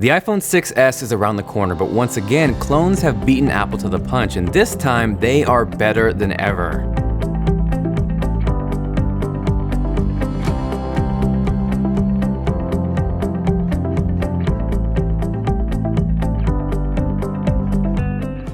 The iPhone 6s is around the corner, but once again, clones have beaten Apple to the punch, and this time they are better than ever.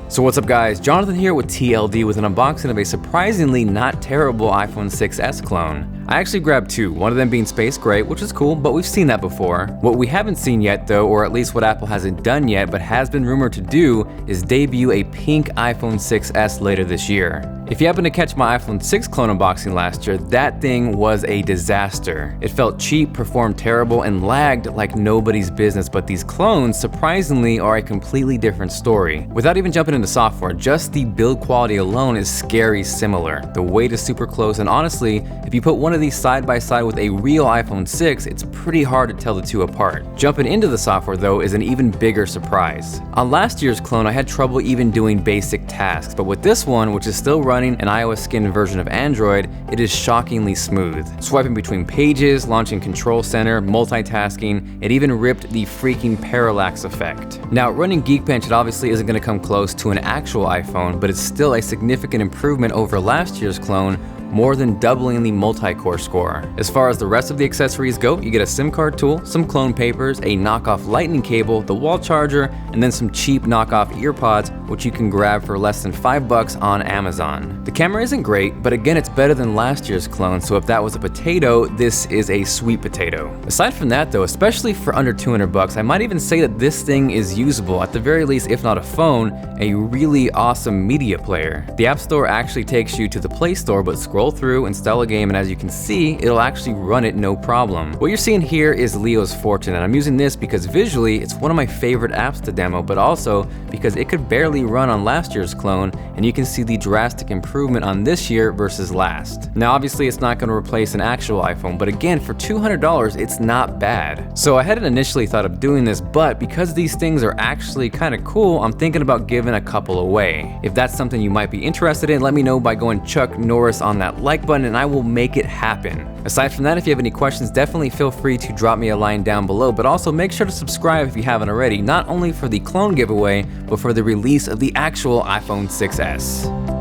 So what's up guys, Jonathan here with TLD with an unboxing of a surprisingly not terrible iPhone 6s clone. I actually grabbed two, one of them being space gray, which is cool, but we've seen that before. What we haven't seen yet though, or at least what Apple hasn't done yet, but has been rumored to do, is debut a pink iPhone 6s later this year. If you happen to catch my iPhone 6 clone unboxing last year, that thing was a disaster. It felt cheap, performed terrible, and lagged like nobody's business, but these clones, surprisingly, are a completely different story. Without even jumping into software, just the build quality alone is scary similar. The weight is super close, and honestly, if you put one of these side by side with a real iPhone 6, it's pretty hard to tell the two apart. Jumping into the software though is an even bigger surprise. On last year's clone, I had trouble even doing basic tasks, but with this one, which is still running an iOS skinned version of Android, it is shockingly smooth. Swiping between pages, launching Control Center, multitasking, it even ripped the freaking parallax effect. Now, running Geekbench, it obviously isn't going to come close to an actual iPhone, but it's still a significant improvement over last year's clone, more than doubling the multi-core score. As far as the rest of the accessories go, you get a SIM card tool, some clone papers, a knockoff lightning cable, the wall charger, and then some cheap knockoff earpods, which you can grab for less than $5 on Amazon. The camera isn't great, but again, it's better than last year's clone, so if that was a potato, this is a sweet potato. Aside from that though, especially for under $200, I might even say that this thing is usable, at the very least, if not a phone, a really awesome media player. The App Store actually takes you to the Play Store, but scroll through, install a game, and as you can see, it'll actually run it no problem. What you're seeing here is Leo's Fortune, and I'm using this because visually it's one of my favorite apps to demo, but also because it could barely run on last year's clone, and you can see the drastic improvement on this year versus last. Now obviously it's not going to replace an actual iPhone, but again, for $200 it's not bad. So I hadn't initially thought of doing this, but because these things are actually kind of cool, I'm thinking about giving a couple away. If that's something you might be interested in, let me know by going Chuck Norris on that like button and I will make it happen. Aside from that, if you have any questions, definitely feel free to drop me a line down below, but also make sure to subscribe if you haven't already, not only for the clone giveaway, but for the release of the actual iPhone 6s.